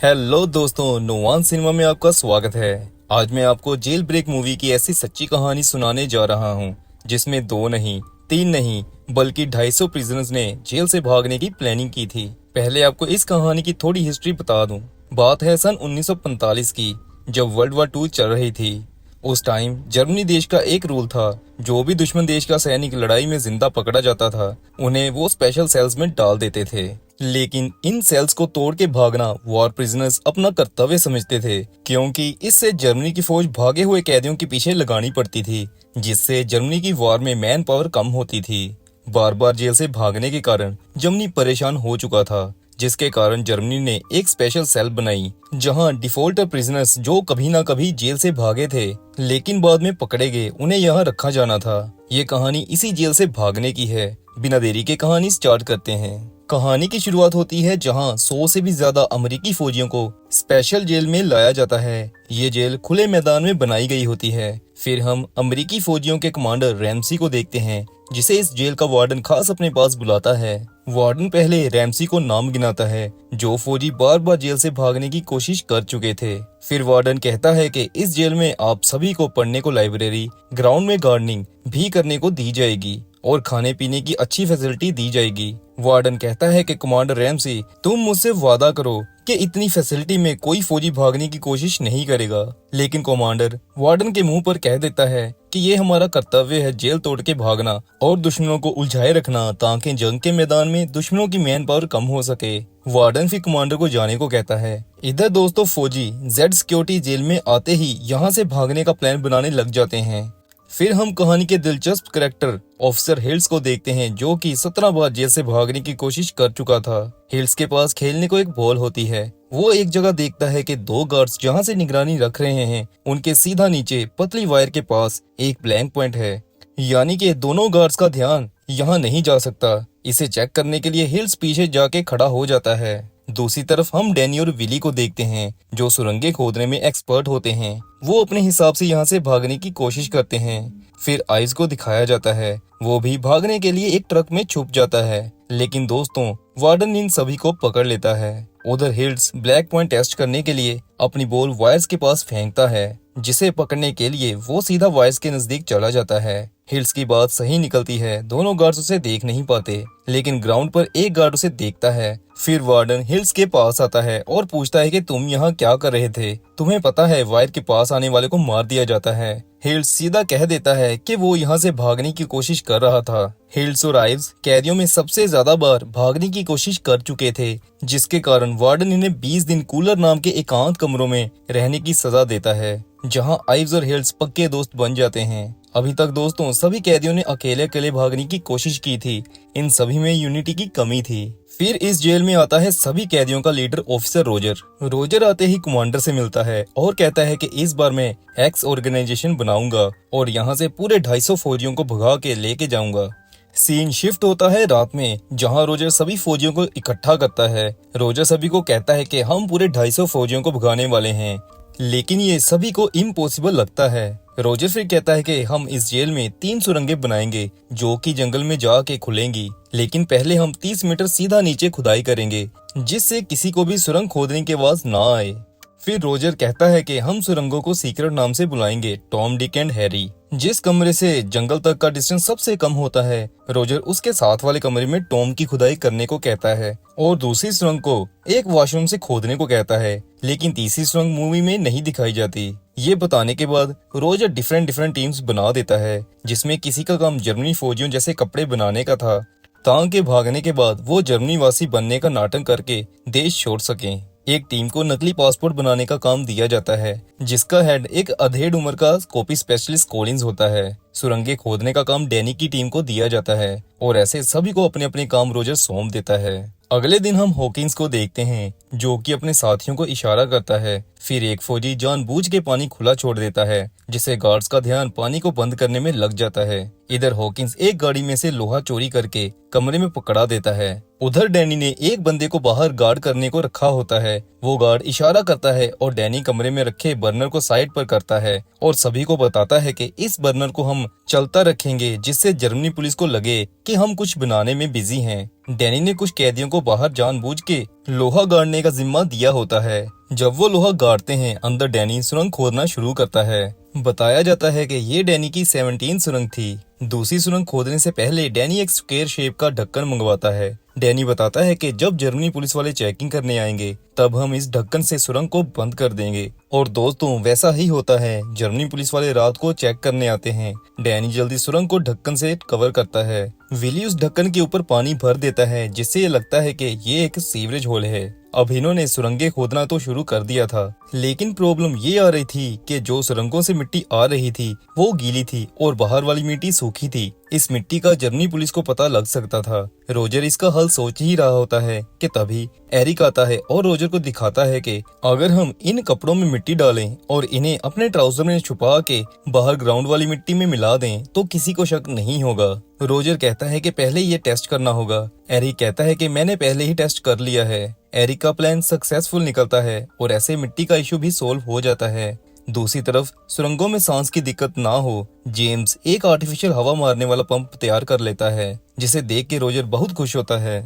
Hello दोस्तों, Nuwan cinema में आपका स्वागत है। आज मैं आपको जेल ब्रेक मूवी की ऐसी सच्ची कहानी सुनाने जा रहा हूं, जिसमें दो नहीं, तीन नहीं, बल्कि 250 प्रिजनर्स ने जेल से भागने की प्लानिंग की थी। पहले आपको इस कहानी की थोड़ी हिस्ट्री बता दूं। बात है सन 1945 की, जब वर्ल्ड वॉर 2 चल रही थी। उस टाइम जर्मनी देश का एक रूल था, जो भी दुश्मन देश का सैनिक लड़ाई में जिंदा पकड़ा जाता था, उन्हें वो स्पेशल सेल्स में डाल देते थे। लेकिन इन सेल्स को तोड़ के भागना वॉर प्रिजनर्स अपना कर्तव्य समझते थे, क्योंकि इससे जर्मनी की फौज भागे हुए कैदियों के पीछे लगानी पड़ती थी, जिससे जर्मनी की वॉर में मैन पावर कम होती थी। बार बार जेल से भागने के कारण जर्मनी परेशान हो चुका था, जिसके कारण जर्मनी ने एक स्पेशल सेल बनाई, जहां डिफॉल्टर प्रिजनर्स जो कभी ना कभी जेल से भागे थे लेकिन बाद में पकड़े गए, उन्हें यहां रखा जाना था। ये कहानी इसी जेल से भागने की है। बिना देरी के कहानी स्टार्ट करते हैं। कहानी की शुरुआत होती है जहां 100 से भी ज्यादा अमेरिकी फौजियों को स्पेशल जेल में लाया जाता है। ये जेल खुले मैदान में बनाई गई होती है। फिर हम अमेरिकी फौजियों के कमांडर रैमसी को देखते हैं, जिसे इस जेल का वार्डन खास अपने पास बुलाता है। वार्डन पहले रैमसी को नाम गिनाता है, जो फौजी बार बार जेल से भागने की कोशिश कर चुके थे। फिर वार्डन कहता है कि इस जेल में आप सभी को पढ़ने को लाइब्रेरी, ग्राउंड में गार्डनिंग भी करने को दी जाएगी और खाने पीने की अच्छी फैसिलिटी दी जाएगी। वार्डन कहता है कि कमांडर रैमसी, तुम मुझसे वादा करो कि इतनी फैसिलिटी में कोई फौजी भागने की कोशिश नहीं करेगा। लेकिन कमांडर वार्डन के मुंह पर कह देता है कि ये हमारा कर्तव्य है जेल तोड़ के भागना और दुश्मनों को उलझाए रखना, ताकि जंग के मैदान में दुश्मनों की मैन पावर कम हो सके। वार्डन फिर कमांडर को जाने को कहता है। इधर दोस्तों फौजी जेड सिक्योरिटी जेल में आते ही यहाँ से भागने का प्लान बनाने लग जाते हैं। फिर हम कहानी के दिलचस्प करेक्टर ऑफिसर हिल्स को देखते हैं, जो कि 17 बार जेल से भागने की कोशिश कर चुका था। हिल्स के पास खेलने को एक बॉल होती है। वो एक जगह देखता है कि दो गार्ड्स जहां से निगरानी रख रहे हैं, उनके सीधा नीचे पतली वायर के पास एक ब्लैंक पॉइंट है, यानी कि दोनों गार्ड्स का ध्यान यहाँ नहीं जा सकता। इसे चेक करने के लिए हिल्स पीछे जाके खड़ा हो जाता है। दूसरी तरफ हम डैनी और विली को देखते हैं, जो सुरंगें खोदने में एक्सपर्ट होते हैं। वो अपने हिसाब से यहाँ से भागने की कोशिश करते हैं। फिर आइस को दिखाया जाता है, वो भी भागने के लिए एक ट्रक में छुप जाता है। लेकिन दोस्तों वार्डन इन सभी को पकड़ लेता है। उधर हिल्स ब्लैक पॉइंट टेस्ट करने के लिए अपनी बॉल वायर्स के पास फेंकता है, जिसे पकड़ने के लिए वो सीधा वायर्स के नजदीक चला जाता है। हिल्स की बात सही निकलती है, दोनों गार्ड्स उसे देख नहीं पाते, लेकिन ग्राउंड पर एक गार्ड उसे देखता है। फिर वार्डन हिल्स के पास आता है और पूछता है कि तुम यहाँ क्या कर रहे थे? तुम्हें पता है वायर के पास आने वाले को मार दिया जाता है। हिल्स सीधा कह देता है कि वो यहाँ से भागने की कोशिश कर रहा था। हिल्स और आइव्स कैदियों में सबसे ज्यादा बार भागने की कोशिश कर चुके थे, जिसके कारण वार्डन इन्हें 20 दिन कूलर नाम के एकांत कमरों में रहने की सजा देता है, जहाँ आइव्स और हिल्स पक्के दोस्त बन जाते हैं। अभी तक दोस्तों सभी कैदियों ने अकेले अकेले भागने की कोशिश की थी। इन सभी में यूनिटी की कमी थी। फिर इस जेल में आता है सभी कैदियों का लीडर ऑफिसर रोजर। रोजर आते ही कमांडर से मिलता है और कहता है कि इस बार मैं एक्स ऑर्गेनाइजेशन बनाऊंगा और यहाँ से पूरे 250 फौजियों को भगा के लेके जाऊंगा। सीन शिफ्ट होता है रात में, जहां रोजर सभी फौजियों को इकट्ठा करता है। रोजर सभी को कहता है कि हम पूरे 250 फौजियों को भगाने वाले हैं, लेकिन ये सभी को इम्पॉसिबल लगता है। रोजर फिर कहता है कि हम इस जेल में 3 सुरंगें बनाएंगे, जो कि जंगल में जाके खुलेंगी, लेकिन पहले हम 30 मीटर सीधा नीचे खुदाई करेंगे, जिससे किसी को भी सुरंग खोदने की आवाज ना आए। फिर रोजर कहता है कि हम सुरंगों को सीक्रेट नाम से बुलाएंगे, टॉम, डिक एंड हैरी। जिस कमरे से जंगल तक का डिस्टेंस सबसे कम होता है, रोजर उसके साथ वाले कमरे में टॉम की खुदाई करने को कहता है और दूसरी सुरंग को एक वॉशरूम से खोदने को कहता है। लेकिन तीसरी सुरंग मूवी में नहीं दिखाई जाती। ये बताने के बाद रोजर डिफरेंट टीम्स बना देता है, जिसमें किसी का काम जर्मनी फौजियों जैसे कपड़े बनाने का था, ताकि भागने के बाद वो जर्मनी वासी बनने का नाटक करके देश छोड़ सकें। एक टीम को नकली पासपोर्ट बनाने का काम दिया जाता है, जिसका हेड एक अधेड़ उम्र का कॉपी स्पेशलिस्ट कोलिंस होता है। सुरंगें खोदने का काम डैनी की टीम को दिया जाता है और ऐसे सभी को अपने अपने काम रोजर सौंप देता है। अगले दिन हम हॉकिंस को देखते हैं, जो कि अपने साथियों को इशारा करता है। फिर एक फौजी जानबूझ के पानी खुला छोड़ देता है, जिससे गार्ड्स का ध्यान पानी को बंद करने में लग जाता है। इधर हॉकिंस एक गाड़ी में से लोहा चोरी करके कमरे में पकड़ा देता है। उधर डैनी ने एक बंदे को बाहर गार्ड करने को रखा होता है। वो गार्ड इशारा करता है और डैनी कमरे में रखे बर्नर को साइड पर करता है और सभी को बताता है कि इस बर्नर को हम चलता रखेंगे जिससे जर्मनी पुलिस को लगे कि हम कुछ बनाने में बिजी हैं। डैनी ने कुछ कैदियों को बाहर जानबूझ के लोहा गाड़ने का जिम्मा दिया होता है। जब वो लोहा गाड़ते हैं, अंदर डैनी सुरंग खोदना शुरू करता है। बताया जाता है कि ये डैनी की 17 सुरंग थी। दूसरी सुरंग खोदने से पहले डैनी एक स्क्वायर शेप का ढक्कन मंगवाता है। डैनी बताता है कि जब जर्मनी पुलिस वाले चेकिंग करने आएंगे तब हम इस ढक्कन से सुरंग को बंद कर देंगे। और दोस्तों, वैसा ही होता है। जर्मनी पुलिस वाले रात को चेक करने आते हैं। डैनी जल्दी सुरंग को ढक्कन से कवर करता है। विली उस ढक्कन के ऊपर पानी भर देता है जिससे ये लगता है कि ये एक सीवरेज होल है। अब इन्होंने सुरंगें खोदना तो शुरू कर दिया था, लेकिन प्रॉब्लम ये आ रही थी कि जो सुरंगों से मिट्टी आ रही थी वो गीली थी और बाहर वाली मिट्टी सूखी थी। इस मिट्टी का जर्मनी पुलिस को पता लग सकता था। रोजर इसका हल सोच ही रहा होता है कि तभी एरिक आता है और रोजर को दिखाता है कि अगर हम इन कपड़ों में मिट्टी डालें और इन्हें अपने ट्राउजर में छुपा के बाहर ग्राउंड वाली मिट्टी में मिला दें तो किसी को शक नहीं होगा। रोजर कहता है कि पहले ये टेस्ट करना होगा। एरिक कहता है कि मैंने पहले ही टेस्ट कर लिया है। एरिक का प्लान सक्सेसफुल निकलता है और ऐसे मिट्टी का इशू भी सोल्व हो जाता है। दूसरी तरफ सुरंगों में सांस की दिक्कत ना हो, जेम्स एक आर्टिफिशियल हवा मारने वाला पंप तैयार कर लेता है, जिसे देख के रोजर बहुत खुश होता है।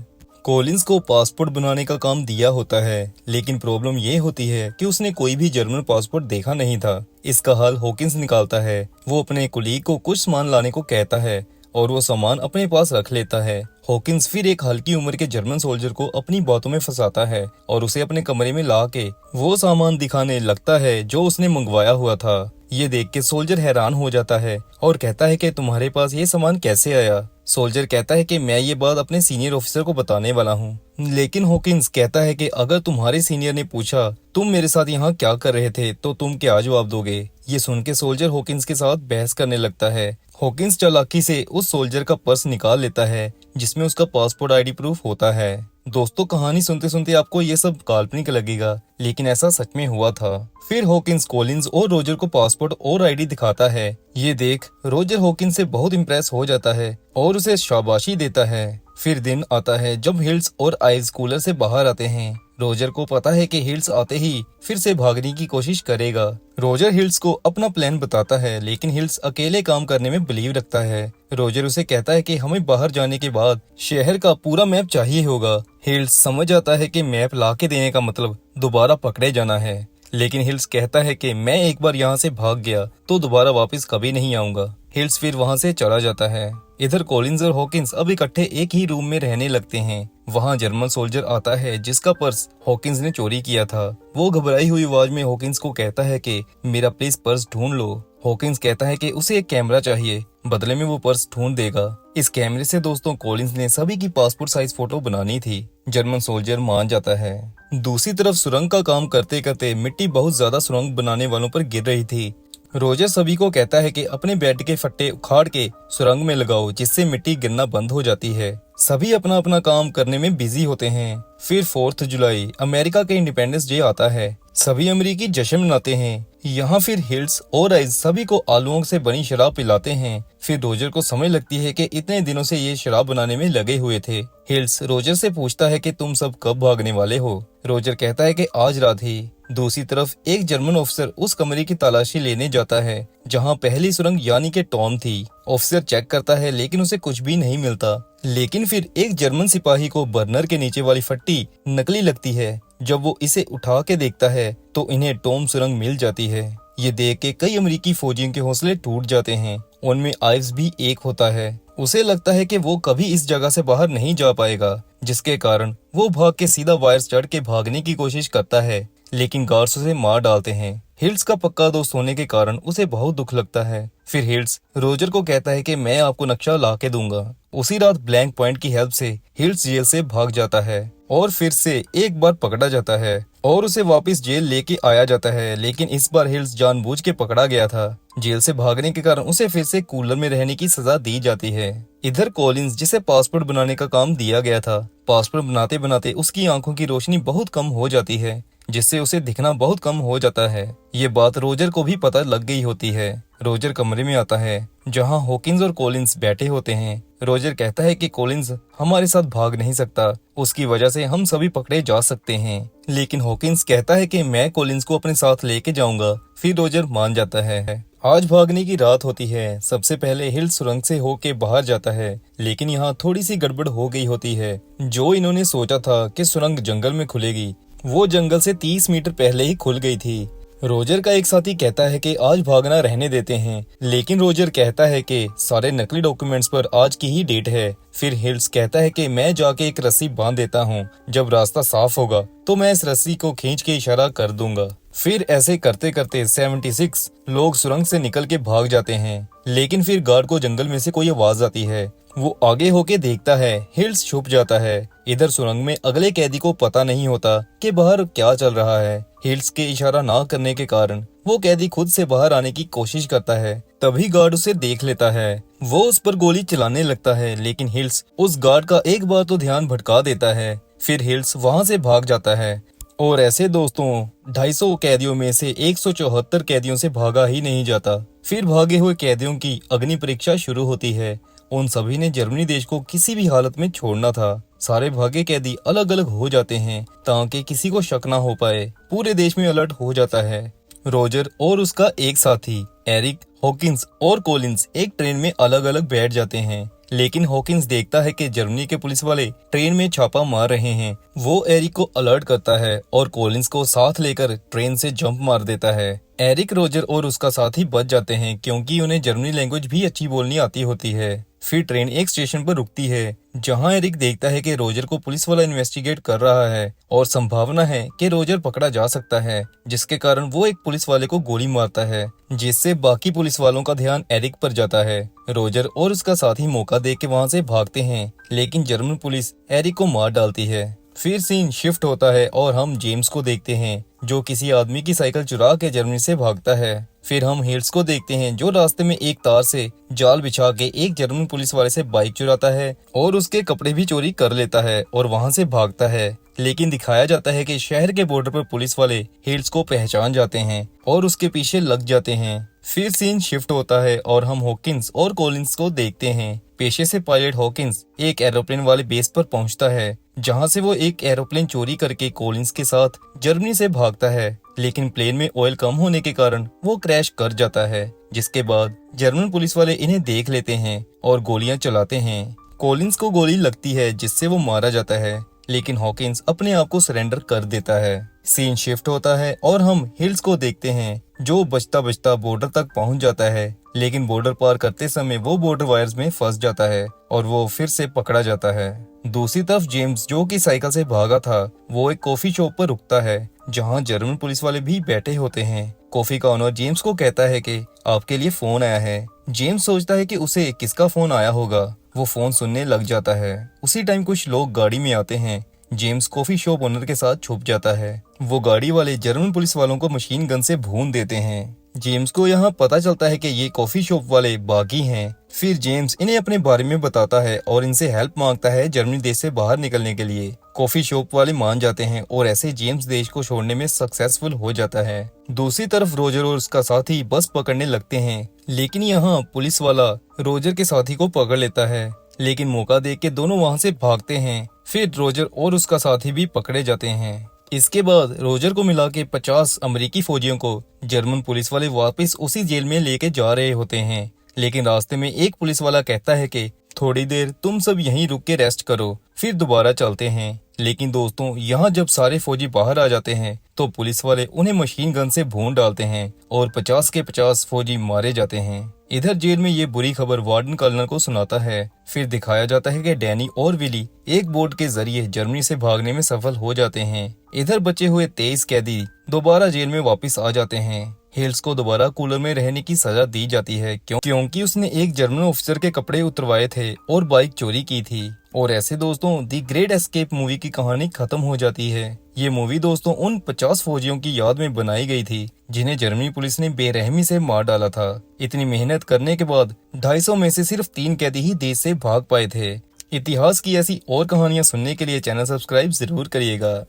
कॉलिंस को पासपोर्ट बनाने का काम दिया होता है, लेकिन प्रॉब्लम ये होती है कि उसने कोई भी जर्मन पासपोर्ट देखा नहीं था। इसका हल हॉकिंस निकालता है। वो अपने कुलीग को कुछ सामान लाने को कहता है और वो सामान अपने पास रख लेता है। हॉकिंस फिर एक हल्की उम्र के जर्मन सोल्जर को अपनी बातों में फंसाता है और उसे अपने कमरे में ला के वो सामान दिखाने लगता है जो उसने मंगवाया हुआ था। ये देख के सोल्जर हैरान हो जाता है और कहता है कि तुम्हारे पास ये सामान कैसे आया। सोल्जर कहता है कि मैं ये बात अपने सीनियर ऑफिसर को बताने वाला हूँ, लेकिन हॉकिंस कहता है कि अगर तुम्हारे सीनियर ने पूछा तुम मेरे साथ यहाँ क्या कर रहे थे तो तुम क्या जवाब दोगे। ये सुन के सोल्जर हॉकिंस के साथ बहस करने लगता है। हॉकिंस चालाकी से उस सोल्जर का पर्स निकाल लेता है जिसमें उसका पासपोर्ट आईडी प्रूफ होता है। दोस्तों, कहानी सुनते सुनते आपको ये सब काल्पनिक लगेगा, लेकिन ऐसा सच में हुआ था। फिर हॉकिंस कॉलिंस और रोजर को पासपोर्ट और आईडी दिखाता है। ये देख रोजर हॉकिंस से बहुत इम्प्रेस हो जाता है और उसे शाबाशी देता है। फिर दिन आता है जब हिल्स और आइव्स कूलर से बाहर आते हैं। रोजर को पता है कि हिल्स आते ही फिर से भागने की कोशिश करेगा। रोजर हिल्स को अपना प्लान बताता है, लेकिन हिल्स अकेले काम करने में बिलीव रखता है। रोजर उसे कहता है कि हमें बाहर जाने के बाद शहर का पूरा मैप चाहिए होगा। हिल्स समझ आता है कि मैप ला के देने का मतलब दोबारा पकड़े जाना है, लेकिन हिल्स कहता है कि मैं एक बार यहाँ से भाग गया तो दोबारा वापस कभी नहीं आऊंगा। हिल्स फिर वहाँ से चला जाता है। इधर कॉलिंस और हॉकिंस अब इकट्ठे एक ही रूम में रहने लगते हैं। वहाँ जर्मन सोल्जर आता है जिसका पर्स हॉकिंस ने चोरी किया था। वो घबराई हुई आवाज में हॉकिंस को कहता है कि मेरा प्लीज पर्स ढूंढ लो। हॉकिंस कहता है कि उसे एक कैमरा चाहिए, बदले में वो पर्स ढूंढ देगा। इस कैमरे से दोस्तों कॉलिंस ने सभी की पासपोर्ट साइज फोटो बनानी थी। जर्मन सोल्जर मान जाता है। दूसरी तरफ सुरंग का काम करते करते मिट्टी बहुत ज्यादा सुरंग बनाने वालों पर गिर रही थी। रोजर सभी को कहता है कि अपने बेड के फट्टे उखाड़ के सुरंग में लगाओ, जिससे मिट्टी गिरना बंद हो जाती है। सभी अपना अपना काम करने में बिजी होते हैं। फिर 4 जुलाई अमेरिका के इंडिपेंडेंस डे आता है। सभी अमेरिकी जश्न मनाते हैं। यहाँ फिर हिल्स और आइज सभी को आलूओं से बनी शराब पिलाते हैं। फिर रोजर को समझ लगती है कि इतने दिनों से ये शराब बनाने में लगे हुए थे। हिल्स रोजर से पूछता है कि तुम सब कब भागने वाले हो। रोजर कहता है कि आज रात ही। दूसरी तरफ एक जर्मन ऑफिसर उस कमरे की तलाशी लेने जाता है जहाँ पहली सुरंग यानी कि टॉम थी। ऑफिसर चेक करता है लेकिन उसे कुछ भी नहीं मिलता। लेकिन फिर एक जर्मन सिपाही को बर्नर के नीचे वाली फट्टी नकली लगती है। जब वो इसे उठा के देखता है तो इन्हें टॉम सुरंग मिल जाती है। ये देख के कई अमेरिकी फौजियों के हौसले टूट जाते हैं। उनमें आइव्स भी एक होता है। उसे लगता है कि वो कभी इस जगह से बाहर नहीं जा पाएगा, जिसके कारण वो भाग के सीधा वायर चढ़ के भागने की कोशिश करता है, लेकिन गार्ड्स उसे मार डालते हैं। हिल्स का पक्का दोस्त होने के कारण उसे बहुत दुख लगता है। फिर हिल्स रोजर को कहता है कि मैं आपको नक्शा ला के दूंगा। उसी रात ब्लैंक पॉइंट की हेल्प से हिल्स जेल से भाग जाता है और फिर से एक बार पकड़ा जाता है और उसे वापस जेल लेके आया जाता है, लेकिन इस बार हिल्स जानबूझ के पकड़ा गया था। जेल से भागने के कारण उसे फिर से कूलर में रहने की सजा दी जाती है। इधर कॉलिंस जिसे पासपोर्ट बनाने का काम दिया गया था, पासपोर्ट बनाते बनाते उसकी आंखों की रोशनी बहुत कम हो जाती है, जिससे उसे दिखना बहुत कम हो जाता है। ये बात रोजर को भी पता लग गई होती है। रोजर कमरे में आता है जहां हॉकिंस और कॉलिंस बैठे होते हैं। रोजर कहता है कि कॉलिंस हमारे साथ भाग नहीं सकता, उसकी वजह से हम सभी पकड़े जा सकते हैं। लेकिन हॉकिंस कहता है कि मैं कॉलिंस को अपने साथ लेके जाऊंगा। फिर रोजर मान जाता है। आज भागने की रात होती है। सबसे पहले हिल सुरंग से होके बाहर जाता है, लेकिन यहाँ थोड़ी सी गड़बड़ हो गई होती है। जो इन्होंने सोचा था कि सुरंग जंगल में खुलेगी, वो जंगल से 30 मीटर पहले ही खुल गई थी। रोजर का एक साथी कहता है कि आज भागना रहने देते हैं, लेकिन रोजर कहता है कि सारे नकली डॉक्यूमेंट्स पर आज की ही डेट है। फिर हिल्स कहता है कि मैं जाके एक रस्सी बांध देता हूँ, जब रास्ता साफ होगा तो मैं इस रस्सी को खींच के इशारा कर दूंगा। फिर ऐसे करते करते 76 लोग सुरंग से निकल के भाग जाते हैं। लेकिन फिर गार्ड को जंगल में से कोई आवाज आती है। वो आगे होके देखता है, हिल्स छुप जाता है। इधर सुरंग में अगले कैदी को पता नहीं होता कि बाहर क्या चल रहा है। हिल्स के इशारा ना करने के कारण वो कैदी खुद से बाहर आने की कोशिश करता है। तभी गार्ड उसे देख लेता है। वो उस पर गोली चलाने लगता है, लेकिन हिल्स उस गार्ड का एक बार तो ध्यान भटका देता है। फिर हिल्स वहां से भाग जाता है। और ऐसे दोस्तों 250 कैदियों में से 174 कैदियों से भागा ही नहीं जाता। फिर भागे हुए कैदियों की अग्नि परीक्षा शुरू होती है। उन सभी ने जर्मनी देश को किसी भी हालत में छोड़ना था। सारे भागे कैदी अलग अलग हो जाते हैं ताकि किसी को शक ना हो पाए। पूरे देश में अलर्ट हो जाता है। रोजर और उसका एक साथी एरिक, हॉकिंस और कॉलिंस एक ट्रेन में अलग अलग बैठ जाते हैं। लेकिन हॉकिंस देखता है कि जर्मनी के पुलिस वाले ट्रेन में छापा मार रहे हैं। वो एरिक को अलर्ट करता है और कॉलिंस को साथ लेकर ट्रेन से जंप मार देता है। एरिक, रोजर और उसका साथी बच जाते हैं क्योंकि उन्हें जर्मनी लैंग्वेज भी अच्छी बोलनी आती होती है। फिर ट्रेन एक स्टेशन पर रुकती है, जहां एरिक देखता है कि रोजर को पुलिस वाला इन्वेस्टिगेट कर रहा है और संभावना है कि रोजर पकड़ा जा सकता है, जिसके कारण वो एक पुलिस वाले को गोली मारता है, जिससे बाकी पुलिस वालों का ध्यान एरिक पर जाता है। रोजर और उसका साथी मौका देख के वहां से भागते हैं, लेकिन जर्मन पुलिस एरिक को मार डालती है। फिर सीन शिफ्ट होता है और हम जेम्स को देखते हैं, जो किसी आदमी की साइकिल चुरा के जर्मनी से भागता है। फिर हम हिल्स को देखते हैं, जो रास्ते में एक तार से जाल बिछा के एक जर्मन पुलिस वाले से बाइक चुराता है और उसके कपड़े भी चोरी कर लेता है और वहां से भागता है। लेकिन दिखाया जाता है कि शहर के बॉर्डर पर पुलिस वाले हिल्स को पहचान जाते हैं और उसके पीछे लग जाते हैं। फिर सीन शिफ्ट होता है और हम हॉकिंस और कॉलिंस को देखते हैं। पेशे से पायलट हॉकिंस एक एरोप्लेन वाले बेस पर पहुंचता है, जहां से वो एक एरोप्लेन चोरी करके कॉलिंस के साथ जर्मनी से भागता है। लेकिन प्लेन में ऑयल कम होने के कारण वो क्रैश कर जाता है, जिसके बाद जर्मन पुलिस वाले इन्हें देख लेते हैं और गोलियां चलाते हैं। कॉलिंस को गोली लगती है, जिससे वो मारा जाता है, लेकिन हॉकिंस अपने आप को सरेंडर कर देता है। सीन शिफ्ट होता है और हम हिल्स को देखते हैं, जो बचता बचता बॉर्डर तक पहुंच जाता है। लेकिन बॉर्डर पार करते समय वो बॉर्डर वायर्स में फंस जाता है और वो फिर से पकड़ा जाता है। दूसरी तरफ जेम्स, जो कि साइकिल से भागा था, वो एक कॉफी शॉप पर रुकता है, जहां जर्मन पुलिस वाले भी बैठे होते हैं। कॉफी का ओनर जेम्स को कहता है कि आपके लिए फोन आया है। जेम्स सोचता है कि उसे किसका फोन आया होगा। वो फोन सुनने लग जाता है। उसी टाइम कुछ लोग गाड़ी में आते हैं। जेम्स कॉफी शॉप ओनर के साथ छुप जाता है। वो गाड़ी वाले जर्मन पुलिस वालों को मशीन गन से भून देते हैं। जेम्स को यहाँ पता चलता है कि ये कॉफी शॉप वाले बागी हैं। फिर जेम्स इन्हें अपने बारे में बताता है और इनसे हेल्प मांगता है जर्मनी देश से बाहर निकलने के लिए। कॉफी शॉप वाले मान जाते हैं और ऐसे जेम्स देश को छोड़ने में सक्सेसफुल हो जाता है। दूसरी तरफ रोजर और उसका साथी बस पकड़ने लगते हैं, लेकिन यहाँ पुलिस वाला रोजर के साथी को पकड़ लेता है। लेकिन मौका देख के दोनों वहाँ से भागते हैं। फिर रोजर और उसका साथी भी पकड़े जाते हैं। इसके बाद रोजर को मिला के 50 अमेरिकी फौजियों को जर्मन पुलिस वाले वापस उसी जेल में लेके जा रहे होते हैं। लेकिन रास्ते में एक पुलिस वाला कहता है कि थोड़ी देर तुम सब यहीं रुक के रेस्ट करो, फिर दोबारा चलते हैं। लेकिन दोस्तों, यहाँ जब सारे फौजी बाहर आ जाते हैं तो पुलिस वाले उन्हें मशीन गन से भून डालते हैं और 50 के 50 फौजी मारे जाते हैं। इधर जेल में ये बुरी खबर वार्डन कर्नल को सुनाता है। फिर दिखाया जाता है कि डैनी और विली एक बोट के जरिए जर्मनी से भागने में सफल हो जाते हैं। इधर बचे हुए 23 कैदी दोबारा जेल में वापस आ जाते हैं। हिल्स को दोबारा कूलर में रहने की सजा दी जाती है क्योंकि उसने एक जर्मन ऑफिसर के कपड़े उतरवाए थे और बाइक चोरी की थी। और ऐसे दोस्तों, दी ग्रेट एस्केप मूवी की कहानी खत्म हो जाती है। ये मूवी दोस्तों उन 50 फौजियों की याद में बनाई गई थी जिन्हें जर्मनी पुलिस ने बेरहमी से मार डाला था। इतनी मेहनत करने के बाद 250 में से सिर्फ 3 कैदी ही देश से भाग पाए थे। इतिहास की ऐसी और कहानियां सुनने के लिए चैनल सब्सक्राइब जरूर करिएगा।